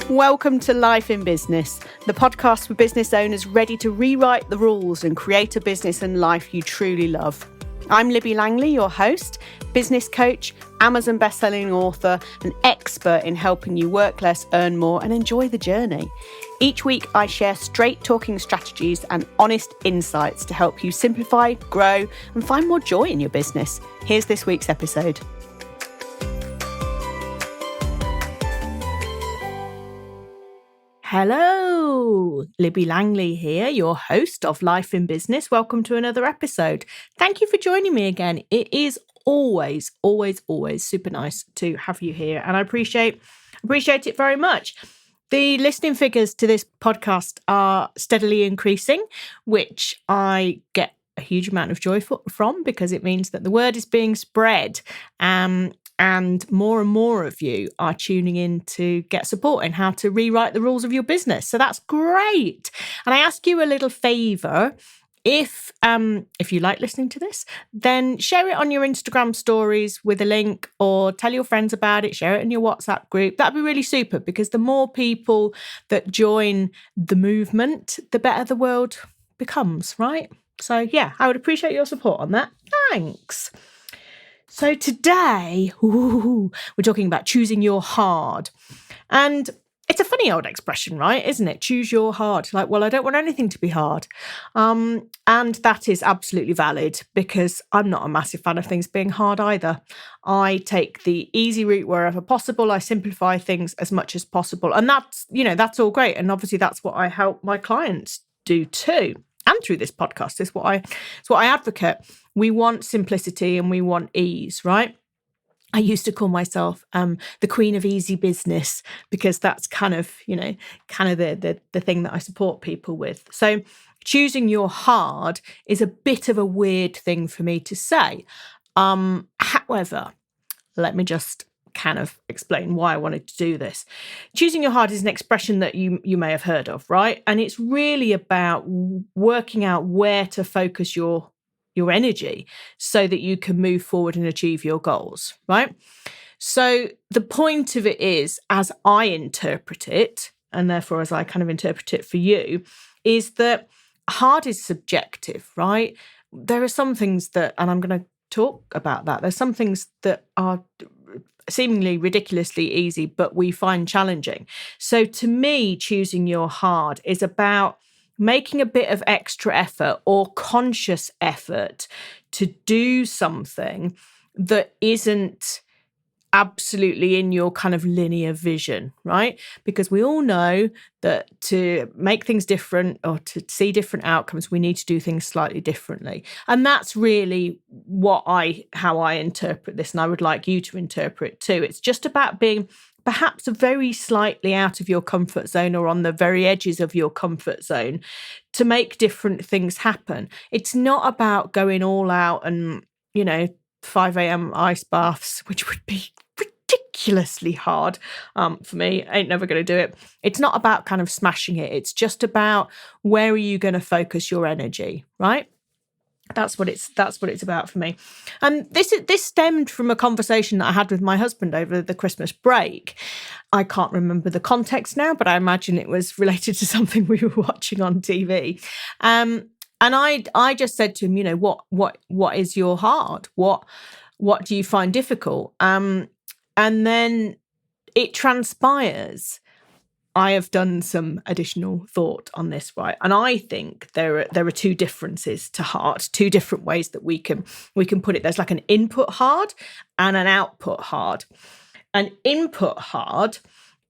Welcome to Life in Business, the podcast for business owners ready to rewrite the rules and create a business and life you truly love. I'm Libby Langley, your host, business coach, Amazon bestselling author, and expert in helping you work less, earn more, and enjoy the journey. Each week, I share straight-talking strategies and honest insights to help you simplify, grow, and find more joy in your business. Here's this week's episode. Hello, Libby Langley here, your host of Life in Business. Welcome to another episode. Thank you for joining me again. It is always super nice to have you here, and I appreciate it very much. The listening figures to this podcast are steadily increasing, which I get a huge amount of joy from because it means that the word is being spread. And more of you are tuning in to get support in how to rewrite the rules of your business. So that's great. And I ask you a little favour. If you like listening to this, then share it on your Instagram stories with a link or tell your friends about it, share it in your WhatsApp group. That'd be really super because the more people that join the movement, the better the world becomes, right? So yeah, I would appreciate your support on that. Thanks. So today, we're talking about choosing your hard. And it's a funny old expression, right? Isn't it? Choose your hard. Like, well, I don't want anything to be hard. And that is absolutely valid because I'm not a massive fan of things being hard either. I take the easy route wherever possible. I simplify things as much as possible. And that's all great. And obviously that's what I help my clients do too. And through this podcast, it's what I advocate. We want simplicity and we want ease, right? I used to call myself the queen of easy business because that's kind of the thing that I support people with. So choosing your hard is a bit of a weird thing for me to say. However, let me just kind of explain why I wanted to do this. Choosing your hard is an expression that you may have heard of, right? And it's really about working out where to focus your energy so that you can move forward and achieve your goals, right? So the point of it is, as I interpret it, and therefore as I kind of interpret it for you, is that hard is subjective, right? There are some things that, and I'm going to talk about that, there's some things that are seemingly ridiculously easy, but we find challenging. So to me, choosing your hard is about making a bit of extra effort or conscious effort to do something that isn't absolutely in your kind of linear vision, right? Because we all know that to make things different or to see different outcomes, we need to do things slightly differently. And that's really how I interpret this. And I would like you to interpret it too. It's just about being perhaps very slightly out of your comfort zone or on the very edges of your comfort zone to make different things happen. It's not about going all out and, 5 a.m. ice baths, which would be ridiculously hard for me. I ain't never going to do it. It's not about kind of smashing it. It's just about where are you going to focus your energy, right? That's what it's about for me. And this stemmed from a conversation that I had with my husband over the Christmas break. I can't remember the context now, but I imagine it was related to something we were watching on TV. And I just said to him, what is your hard? What do you find difficult? And then it transpires. I have done some additional thought on this, right? And I think there are two differences to hard, two different ways that we can put it. There's like an input hard and an output hard. An input hard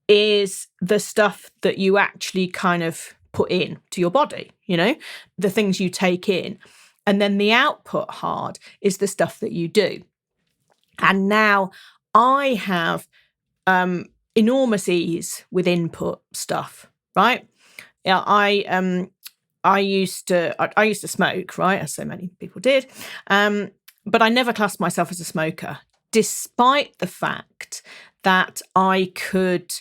is the stuff that you actually kind of put in to your body, the things you take in. And then the output hard is the stuff that you do. And now I have enormous ease with input stuff, right? Yeah, I used to smoke, right, as so many people did, but I never classed myself as a smoker, despite the fact that I could,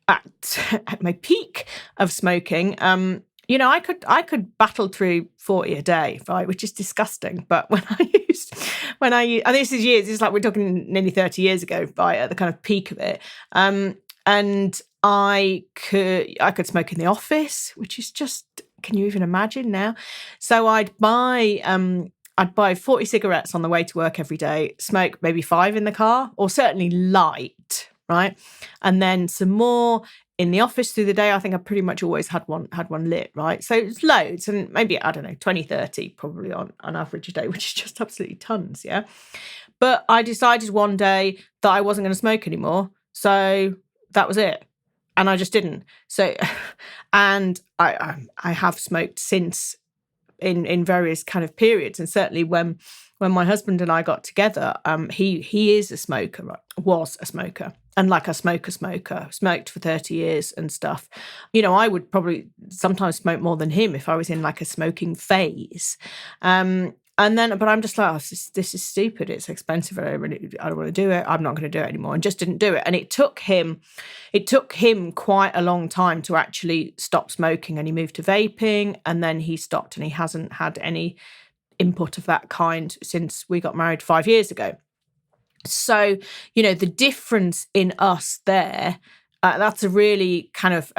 at my peak of smoking, I could battle through 40 a day, right, which is disgusting. But and this is years, it's like we're talking nearly 30 years ago, right, at the kind of peak of it. And I could smoke in the office, which is just, can you even imagine now? So I'd buy 40 cigarettes on the way to work every day, smoke maybe 5 in the car, or certainly light, right? And then some more in the office through the day. I think I pretty much always had one lit, right? So it's loads, and maybe, I don't know, 20, 30 probably on average a day, which is just absolutely tons, yeah? But I decided one day that I wasn't going to smoke anymore. So that was it. And I just didn't. So, and I have smoked since in various kind of periods. And certainly when my husband and I got together, he is a smoker, right? Was a smoker. And like a smoker, smoked for 30 years and stuff. You know, I would probably sometimes smoke more than him if I was in like a smoking phase. And then, but I'm just like, oh, this is stupid. It's expensive. I don't want to do it. I'm not going to do it anymore. And just didn't do it. And it took him quite a long time to actually stop smoking. And he moved to vaping, and then he stopped, and he hasn't had any input of that kind since we got married 5 years ago. So, you know, the difference in us there, that's a really kind of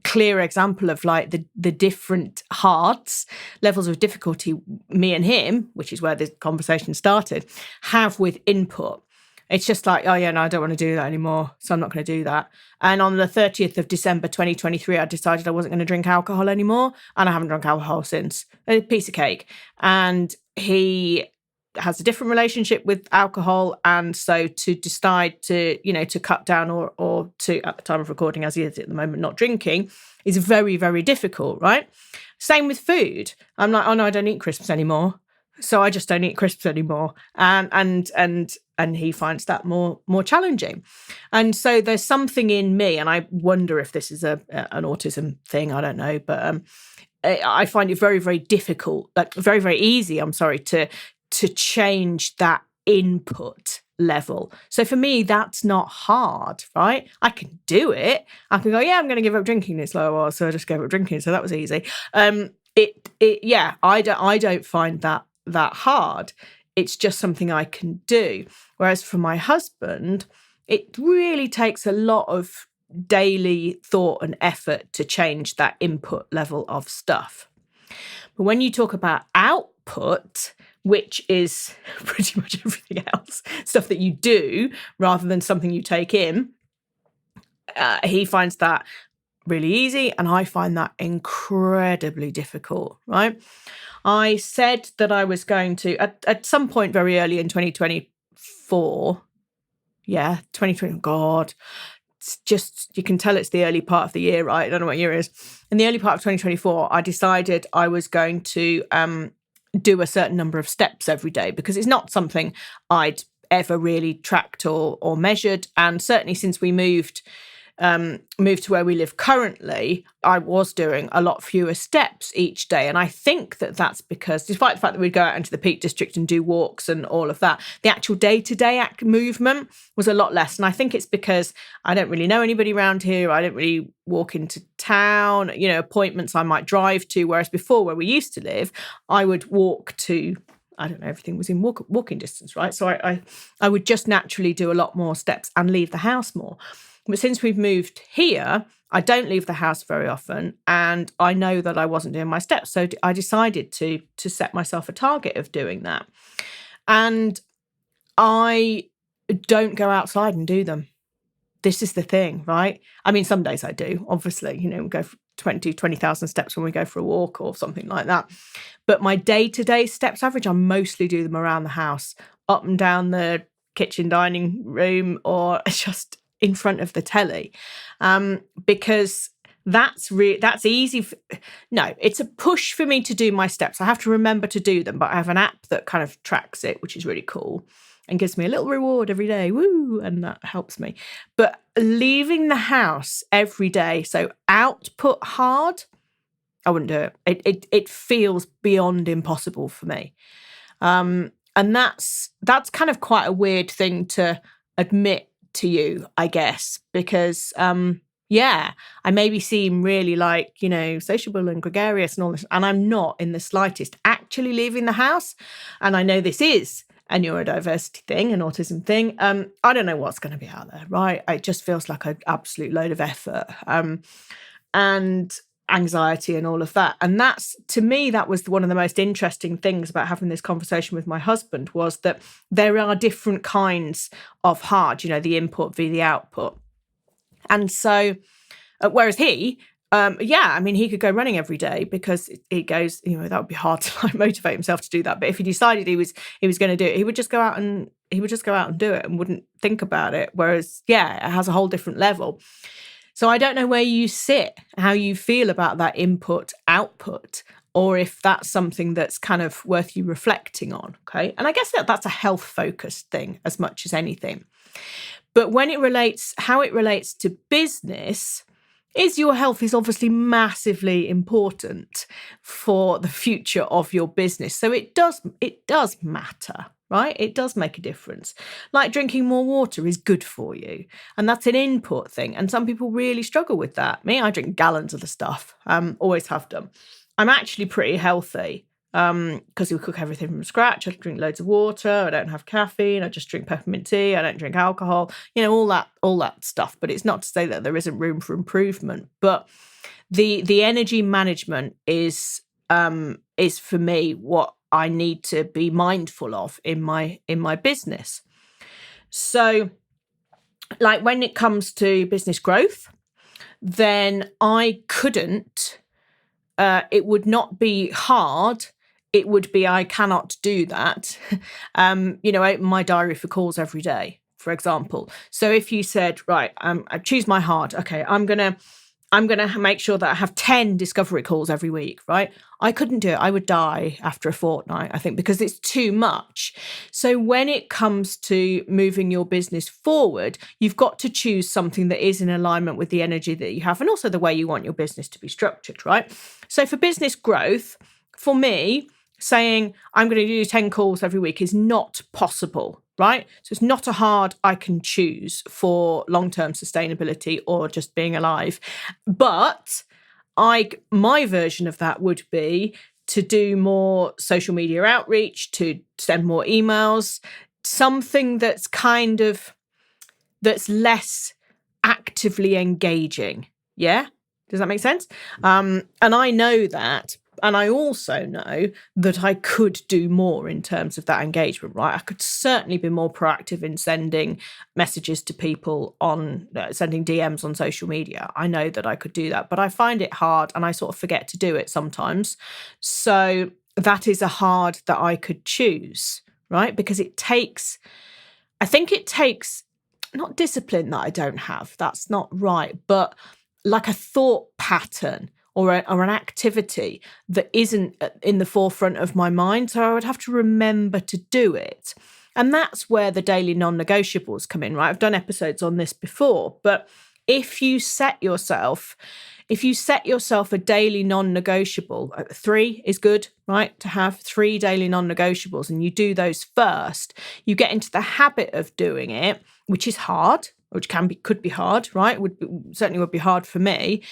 clear example of like the different hearts, levels of difficulty me and him, which is where the conversation started, have with input. It's just like, oh yeah, no, I don't want to do that anymore, so I'm not going to do that. And on the 30th of December 2023, I decided I wasn't going to drink alcohol anymore, and I haven't drunk alcohol since. A piece of cake. And he has a different relationship with alcohol, and so to decide to, you know, to cut down or to, at the time of recording, as he is at the moment, not drinking, is very, very difficult, right? Same with food. I'm like, oh no, I don't eat crisps anymore, so I just don't eat crisps anymore, and he finds that more challenging. And so there's something in me, and I wonder if this is an autism thing, I don't know, but I find it very, very difficult, like very, very easy, I'm sorry, to change that input level. So for me, that's not hard, right? I can do it. I can go, yeah, I'm going to give up drinking. It's like, well, so I just gave up drinking. So that was easy. Yeah, I don't find that hard. It's just something I can do. Whereas for my husband, it really takes a lot of daily thought and effort to change that input level of stuff. But when you talk about output, which is pretty much everything else, stuff that you do rather than something you take in, he finds that really easy, and I find that incredibly difficult, right? I said that I was going to, at some point very early in 2024, 2020, God, it's just, you can tell it's the early part of the year, right? I don't know what year it is. In the early part of 2024, I decided I was going to do a certain number of steps every day, because it's not something I'd ever really tracked or measured. And certainly since we moved to where we live currently, I was doing a lot fewer steps each day. And I think that that's because, despite the fact that we'd go out into the Peak District and do walks and all of that, the actual day-to-day movement was a lot less. And I think it's because I don't really know anybody around here. I don't really walk into town, you know, appointments I might drive to. Whereas before, where we used to live, I would walk to, I don't know, everything was in walking distance, right? So I would just naturally do a lot more steps and leave the house more. But since we've moved here, I don't leave the house very often, and I know that I wasn't doing my steps. So I decided to set myself a target of doing that. And I don't go outside and do them. This is the thing, right? I mean, some days I do, obviously, you know, we go for 20,000 steps when we go for a walk or something like that. But my day-to-day steps average, I mostly do them around the house, up and down the kitchen dining room, or just in front of the telly, because that's easy. No, it's a push for me to do my steps. I have to remember to do them, but I have an app that kind of tracks it, which is really cool and gives me a little reward every day. Woo! And that helps me. But leaving the house every day, so output hard, I wouldn't do it. It feels beyond impossible for me. And that's kind of quite a weird thing to admit to you, I guess, because I maybe seem really like, you know, sociable and gregarious and all this, and I'm not in the slightest. Actually leaving the house, and I know this is a neurodiversity thing, an autism thing. I don't know what's going to be out there, right? It just feels like an absolute load of effort and anxiety and all of that. And that's, to me, that was one of the most interesting things about having this conversation with my husband, was that there are different kinds of hard, the input via the output. And so, whereas he could go running every day because it goes, that would be hard to motivate himself to do that. But if he decided he was going to do it, he would just go out and do it and wouldn't think about it. Whereas, it has a whole different level. So I don't know where you sit, how you feel about that input output, or if that's something that's kind of worth you reflecting on. Okay. And I guess that's a health focused thing as much as anything. But how it relates to business, is your health is obviously massively important for the future of your business. So it does matter, right? It does make a difference. Like drinking more water is good for you. And that's an input thing. And some people really struggle with that. Me, I drink gallons of the stuff. Always have done. I'm actually pretty healthy because we cook everything from scratch. I drink loads of water. I don't have caffeine. I just drink peppermint tea. I don't drink alcohol. All that stuff. But it's not to say that there isn't room for improvement. But the energy management is for me what I need to be mindful of in my business. So, like when it comes to business growth, then I couldn't. It would not be hard. It would be, I cannot do that. Open my diary for calls every day, for example. So if you said, right, I choose my hard. Okay, I'm gonna make sure that I have 10 discovery calls every week, right? I couldn't do it. I would die after a fortnight, I think, because it's too much. So when it comes to moving your business forward, you've got to choose something that is in alignment with the energy that you have and also the way you want your business to be structured, right? So for business growth, for me, saying I'm going to do 10 calls every week is not possible, right? So it's not a hard I can choose for long-term sustainability or just being alive. But my version of that would be to do more social media outreach, to send more emails, something that's that's less actively engaging. Yeah? Does that make sense? And I know that. And I also know that I could do more in terms of that engagement, right? I could certainly be more proactive in sending messages to people sending DMs on social media. I know that I could do that, but I find it hard and I sort of forget to do it sometimes. So that is a hard that I could choose, right? Because I think it takes not discipline that I don't have, that's not right, but like a thought pattern or an activity that isn't in the forefront of my mind. So I would have to remember to do it. And that's where the daily non-negotiables come in, right? I've done episodes on this before, but if you set yourself a daily non-negotiable, 3 is good, right? To have 3 daily non-negotiables and you do those first, you get into the habit of doing it, which is hard, which could be hard, right? Certainly would be hard for me.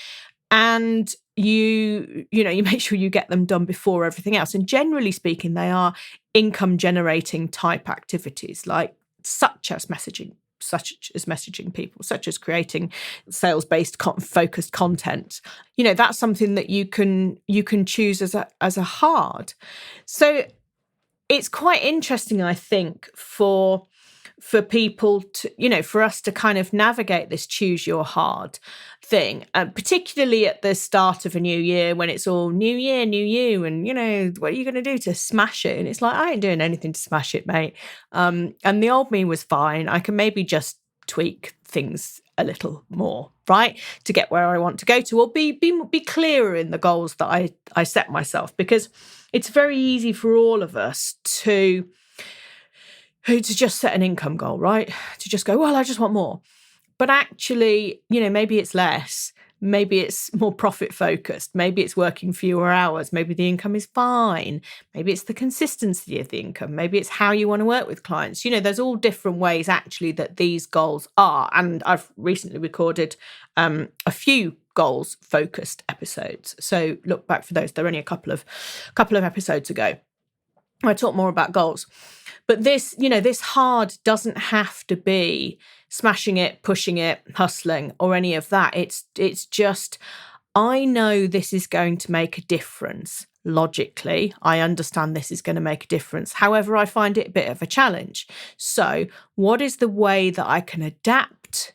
And you make sure you get them done before everything else. And generally speaking, they are income generating type activities, such as messaging people, such as creating sales-based focused content. That's something that you can choose as a hard. So it's quite interesting, I think, for people to, for us to kind of navigate this choose your hard thing, particularly at the start of a new year when it's all new year, new you, and, what are you going to do to smash it? And it's like, I ain't doing anything to smash it, mate. And the old me was fine. I can maybe just tweak things a little more, right, to get where I want to go to, or be clearer in the goals that I set myself, because it's very easy for all of us to just set an income goal, right? To just go, well, I just want more. But actually, maybe it's less. Maybe it's more profit focused. Maybe it's working fewer hours. Maybe the income is fine. Maybe it's the consistency of the income. Maybe it's how you want to work with clients. There's all different ways actually that these goals are. And I've recently recorded a few goals focused episodes. So look back for those. They're only a couple of episodes ago. I talk more about goals. But this hard doesn't have to be smashing it, pushing it, hustling, or any of that. It's just, I know this is going to make a difference. Logically, I understand this is going to make a difference. However, I find it a bit of a challenge. So, what is the way that I can adapt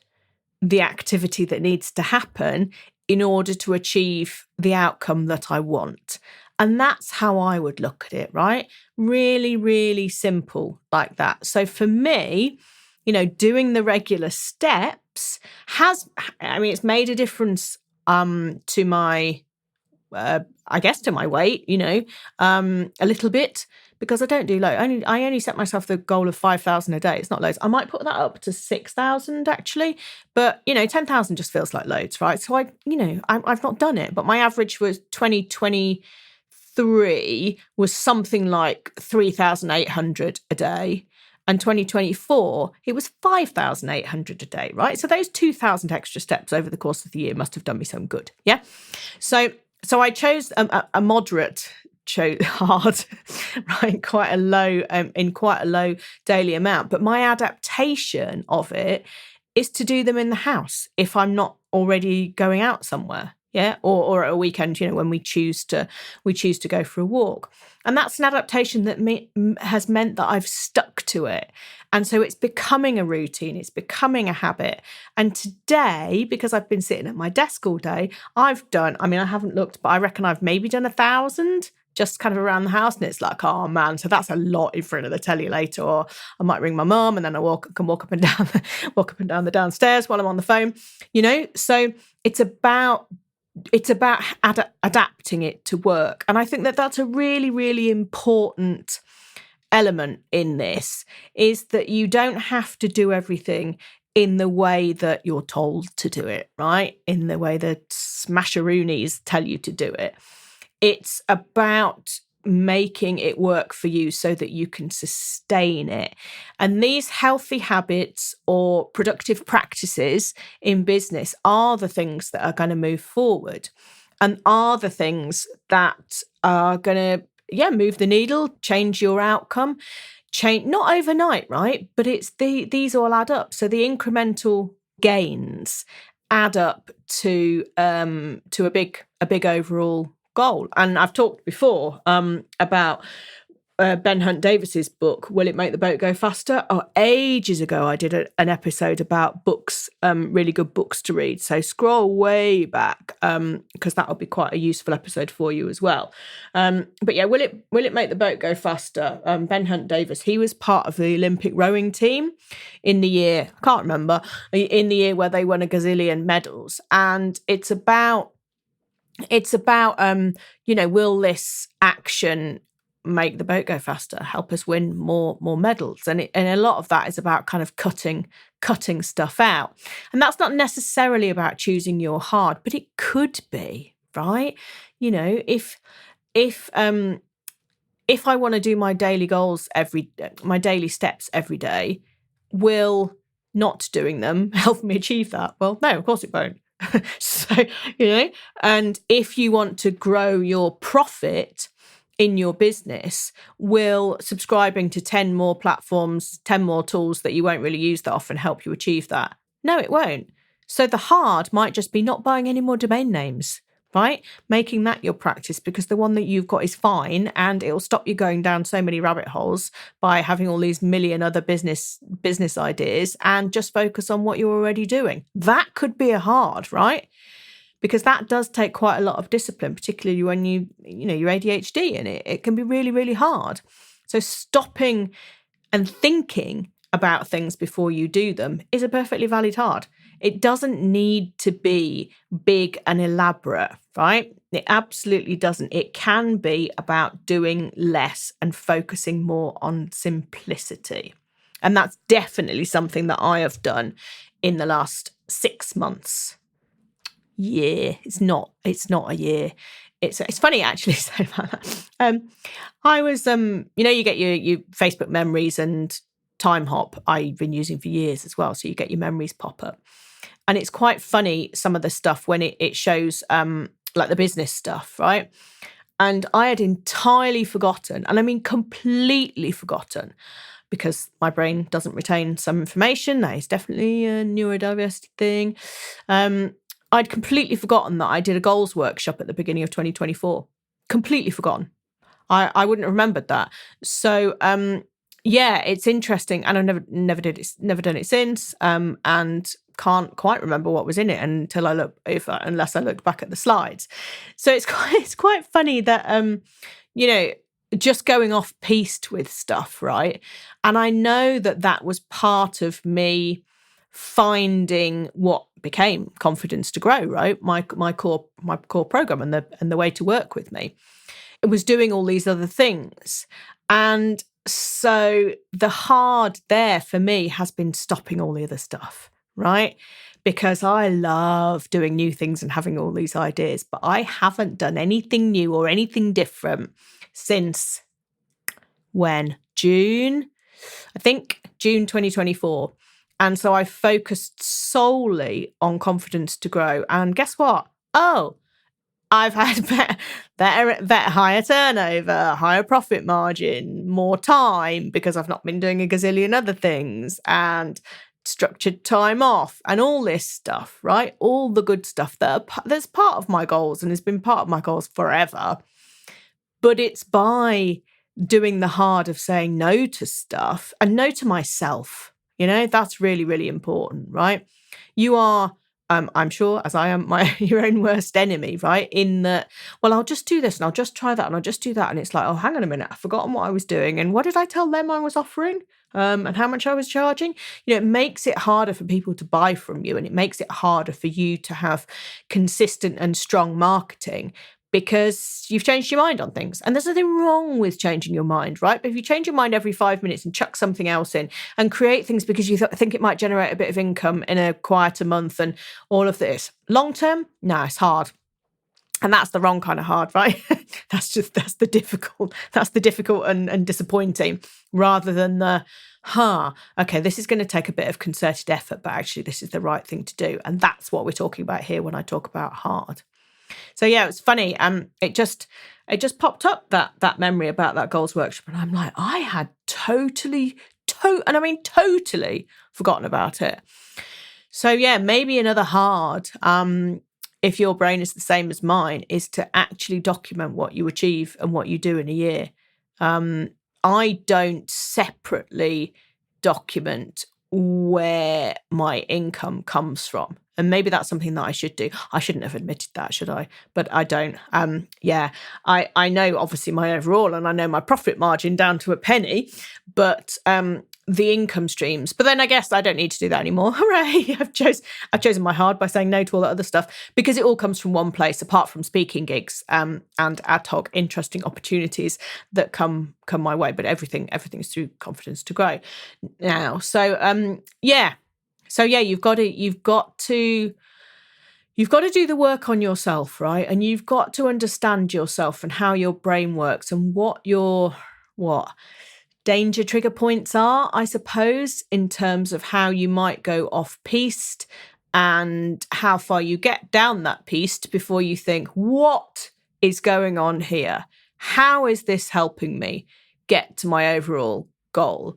the activity that needs to happen in order to achieve the outcome that I want? And that's how I would look at it, right? Really, really simple like that. So for me, doing the regular steps it's made a difference to my I guess to my weight, a little bit, because I don't do low. I only set myself the goal of 5,000 a day. It's not loads. I might put that up to 6,000 actually, but 10,000 just feels like loads, right? So I've not done it, but my average was 2023 was something like 3,800 a day. And 2024, it was 5,800 a day, right? So those 2,000 extra steps over the course of the year must have done me some good. Yeah. So I chose a moderate, hard, right? Quite a low daily amount. But my adaptation of it is to do them in the house if I'm not already going out somewhere. Yeah. Or at a weekend, when we choose to go for a walk. And that's an adaptation that has meant that I've stuck to it. And so it's becoming a routine. It's becoming a habit. And today, because I've been sitting at my desk all day, I haven't looked, but I reckon I've maybe done 1,000 just kind of around the house. And it's like, oh man, so that's a lot in front of the telly later. Or I might ring my mum and then I can walk up and down the downstairs while I'm on the phone, So it's about adapting it to work. And I think that that's a really, really important element in this, is that you don't have to do everything in the way that you're told to do it, right? In the way that smasheroonies tell you to do it. It's about making it work for you so that you can sustain it. And these healthy habits or productive practices in business are the things that are going to move forward and are the things that are going to, move the needle, change your outcome, change, not overnight, right? But it's these all add up. So the incremental gains add up to a big overall goal. And I've talked before about Ben Hunt Davis's book, Will It Make the Boat Go Faster? Ages ago, I did an episode about books, really good books to read. So scroll way back because that'll be quite a useful episode for you as well. But yeah, Will It Make the Boat Go Faster? Ben Hunt Davis, he was part of the Olympic rowing team in the year, I can't remember, in the year where they won a gazillion medals. And it's about will this action make the boat go faster, help us win more medals? And a lot of that is about kind of cutting stuff out. And that's not necessarily about choosing your hard, but it could be, right? If I want to do my daily goals my daily steps every day, will not doing them help me achieve that? Well, no, of course it won't. So, and if you want to grow your profit in your business, will subscribing to 10 more platforms, 10 more tools that you won't really use that often help you achieve that? No, it won't. So the hard might just be not buying any more domain names, right? Making that your practice, because the one that you've got is fine and it'll stop you going down so many rabbit holes by having all these million other business ideas, and just focus on what you're already doing. That could be a hard, right? Because that does take quite a lot of discipline, particularly when you're ADHD, and it can be really, really hard. So stopping and thinking about things before you do them is a perfectly valid hard. It doesn't need to be big and elaborate, right? It absolutely doesn't. It can be about doing less and focusing more on simplicity. And that's definitely something that I have done in the last 6 months. Year. It's not a year. It's funny actually saying that. I was you get your Facebook memories and Time Hop I've been using for years as well. So you get your memories pop up. And it's quite funny, some of the stuff when it shows like the business stuff, right? And I had entirely forgotten, and I mean completely forgotten, because my brain doesn't retain some information. That is definitely a neurodiversity thing. I'd completely forgotten that I did a goals workshop at the beginning of 2024. Completely forgotten. I wouldn't have remembered that. So yeah, it's interesting, and I've never done it since, and can't quite remember what was in it until unless I looked back at the slides. So it's quite funny that you know, just going off piste with stuff, right? And I know that was part of me finding what became Confidence to Grow, right? My core program and the way to work with me. It was doing all these other things. And so the hard there for me has been stopping all the other stuff, right? Because I love doing new things and having all these ideas, but I haven't done anything new or anything different since when? June 2024. And so I focused solely on Confidence to Grow. And guess what? Oh, I've had better, higher turnover, higher profit margin, more time because I've not been doing a gazillion other things, and structured time off and all this stuff, right? All the good stuff that's part of my goals and has been part of my goals forever. But it's by doing the hard of saying no to stuff and no to myself. That's really, really important, right? You are, I'm sure, as I am, your own worst enemy, right? In that, well, I'll just do this and I'll just try that and I'll just do that. And it's like, oh, hang on a minute, I've forgotten what I was doing. And what did I tell them I was offering? And how much I was charging? It makes it harder for people to buy from you, and it makes it harder for you to have consistent and strong marketing, because you've changed your mind on things. And there's nothing wrong with changing your mind, right? But if you change your mind every 5 minutes and chuck something else in and create things because you think it might generate a bit of income in a quieter month and all of this, long term, no, it's hard. And that's the wrong kind of hard, right? that's the difficult and disappointing, rather than okay, this is going to take a bit of concerted effort, but actually this is the right thing to do. And that's what we're talking about here when I talk about hard. So yeah, it was funny. It just popped up, that memory about that goals workshop, and I'm like, I had totally forgotten about it. So yeah, maybe another hard, if your brain is the same as mine, is to actually document what you achieve and what you do in a year. I don't separately document where my income comes from. And maybe that's something that I should do. I shouldn't have admitted that, should I? But I don't. I know obviously my overall, and I know my profit margin down to a penny, but the income streams. But then I guess I don't need to do that anymore. Hooray! I've chosen my hard by saying no to all that other stuff, because it all comes from one place, apart from speaking gigs and ad hoc interesting opportunities that come my way. But everything's through Confidence to Grow now. So you've got to do the work on yourself, right? And you've got to understand yourself and how your brain works and what your danger trigger points are, I suppose, in terms of how you might go off piste and how far you get down that piste before you think, what is going on here? How is this helping me get to my overall goal?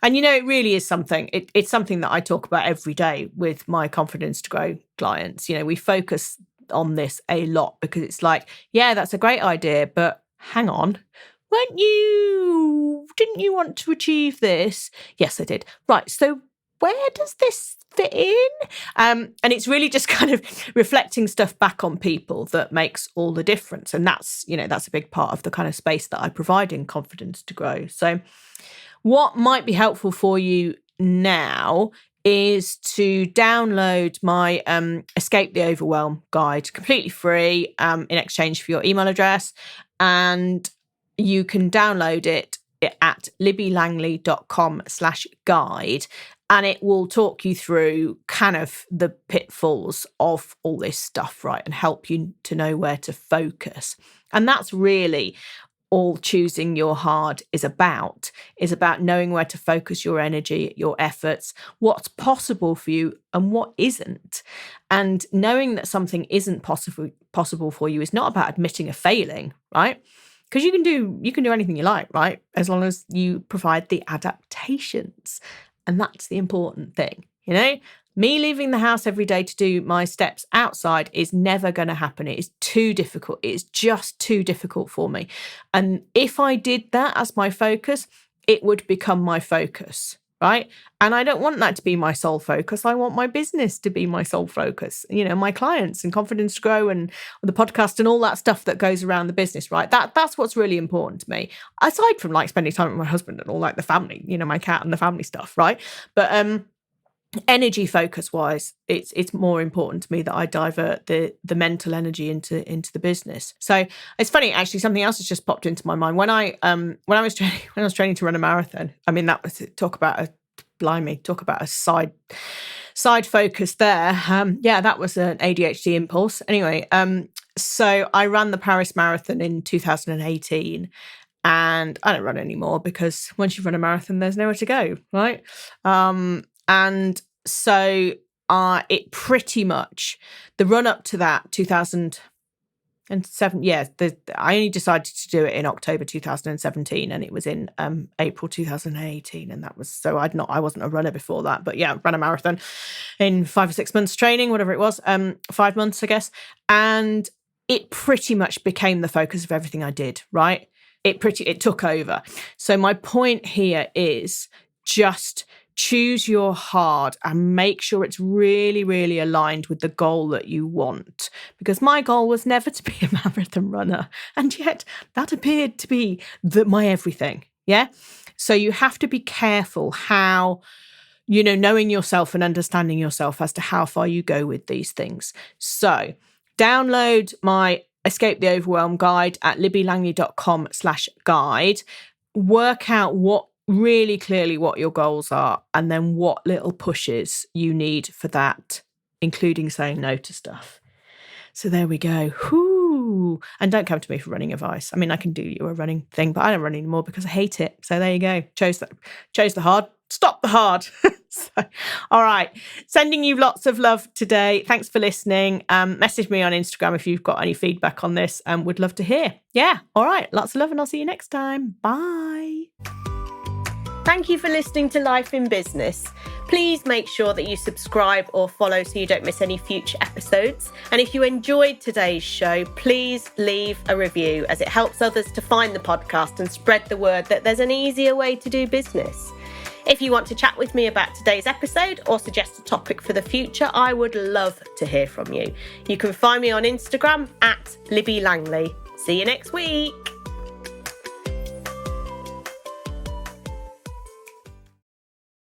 And, it really is something, it's something that I talk about every day with my Confidence to Grow clients. We focus on this a lot, because it's like, yeah, that's a great idea, but hang on, didn't you want to achieve this? Yes, I did. Right. So where does this fit in? And it's really just kind of reflecting stuff back on people that makes all the difference. And that's a big part of the kind of space that I provide in Confidence to Grow. So what might be helpful for you now is to download my Escape the Overwhelm guide, completely free, in exchange for your email address. And you can download it at libbylangley.com/guide, and it will talk you through kind of the pitfalls of all this stuff, right? And help you to know where to focus. And that's really all choosing your hard is about knowing where to focus your energy, your efforts, what's possible for you and what isn't. And knowing that something isn't possible for you is not about admitting a failing, right? Because you can do anything you like, right? As long as you provide the adaptations. And that's the important thing, you know? Me leaving the house every day to do my steps outside is never going to happen. It is too difficult. It's just too difficult for me. And if I did that as my focus, it would become my focus, right? And I don't want that to be my sole focus. I want my business to be my sole focus, you know, my clients and Confidence to Grow and the podcast and all that stuff that goes around the business, right? That's what's really important to me. Aside from like spending time with my husband and all like the family, you know, my cat and the family stuff, right? But energy focus wise, it's more important to me that I divert the mental energy into the business. So it's funny, actually, something else has just popped into my mind. When I was training to run a marathon, I mean, that was talk about a side focus there. That was an ADHD impulse. Anyway, so I ran the Paris Marathon in 2018. And I don't run anymore because once you've run a marathon, there's nowhere to go, right? And so it pretty much, the run up to that 2007, I only decided to do it in October 2017 and it was in April 2018. And that was, so I wasn't a runner before that, but yeah, ran a marathon in 5 or 6 months training, whatever it was, 5 months, I guess. And it pretty much became the focus of everything I did, right? It took over. So my point here is just choose your hard and make sure it's really, really aligned with the goal that you want. Because my goal was never to be a marathon runner. And yet that appeared to be my everything. Yeah. So you have to be careful how, you know, knowing yourself and understanding yourself as to how far you go with these things. So download my Escape the Overwhelm guide at libbylangley.com/guide. Work out really clearly what your goals are and then what little pushes you need for that, including saying no to stuff. So there we go. Whoo. And don't come to me for running advice. I mean, I can do you a running thing, but I don't run anymore because I hate it. So there you go. Chose the hard. Stop the hard. So, all right. Sending you lots of love today. Thanks for listening. Message me on Instagram if you've got any feedback on this and would love to hear. Yeah. All right. Lots of love and I'll see you next time. Bye. Thank you for listening to Life in Business. Please make sure that you subscribe or follow so you don't miss any future episodes. And if you enjoyed today's show, please leave a review as it helps others to find the podcast and spread the word that there's an easier way to do business. If you want to chat with me about today's episode or suggest a topic for the future, I would love to hear from you. You can find me on Instagram at Libby Langley. See you next week.